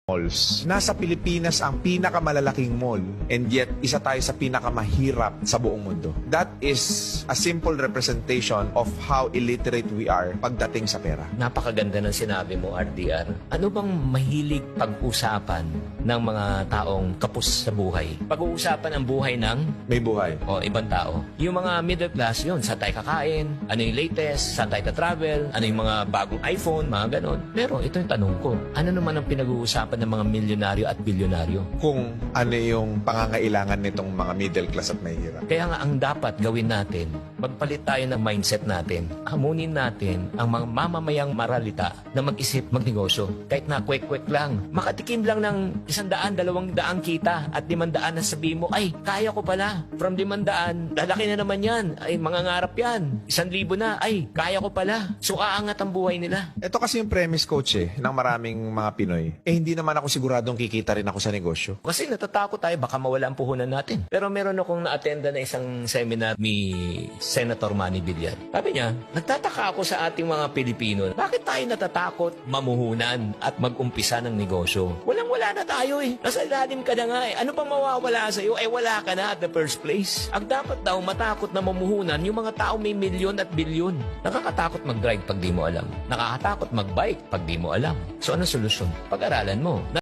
malls. Nasa Pilipinas ang pinakamalalaking mall and yet isa tayo sa pinakamahirap sa buong mundo. That is a simple representation of how illiterate we are pagdating sa pera. Napakaganda ng sinabi mo, RDR. Ano bang mahilig pag-usapan ng mga taong kapos sa buhay? Pag-uusapan ang buhay ng May buhay. o ibang tao. Yung mga middle class yun, saan tayo kakain, ano yung latest, saan tayo travel, ano yung mga bagong iPhone, mga ganon. Pero ito yung tanong ko, ano naman ang pinag-uusapan ng mga milyonaryo at bilyonaryo? Kung ano yung pangangailangan nitong mga middle class at mahihirap. Kaya nga ang dapat gawin natin, magpalit tayo ng mindset natin. Hamunin natin ang mga mamamayang maralita na mag-isip, magnegosyo. Kahit na kwek-kwek lang. Makatikim lang ng 100, 200 kita at 500 na sabihin mo, ay, kaya ko pala. From 500, lalaki na naman yan. Ay, mangangarap yan. 1,000 na, ay, kaya ko pala. So, aangat ang buhay nila. Ito kasi yung premise, coach, ng maraming mga Pinoy. Hindi naman ako siguradong kikita rin ako sa negosyo. Kasi natatakot tayo, baka mawala ang puhunan natin. Pero meron akong na-attenda na isang seminar ni Senator Manny Villar. Sabi niya, nagtataka ako sa ating mga Pilipino, bakit tayo natatakot mamuhunan at mag-umpisa ng negosyo? Walang-wala na tayo eh. Nasa ilalim ka na nga eh. Ano pa mawawala sa'yo? Eh wala ka na at the first place. Ang dapat daw matakot na mamuhunan yung mga tao may milyon at bilyon. Nakakatakot mag-drive pag di mo alam. Nakakatakot mag-bike pag di mo alam. So ano solusyon? Pag-aralan mo.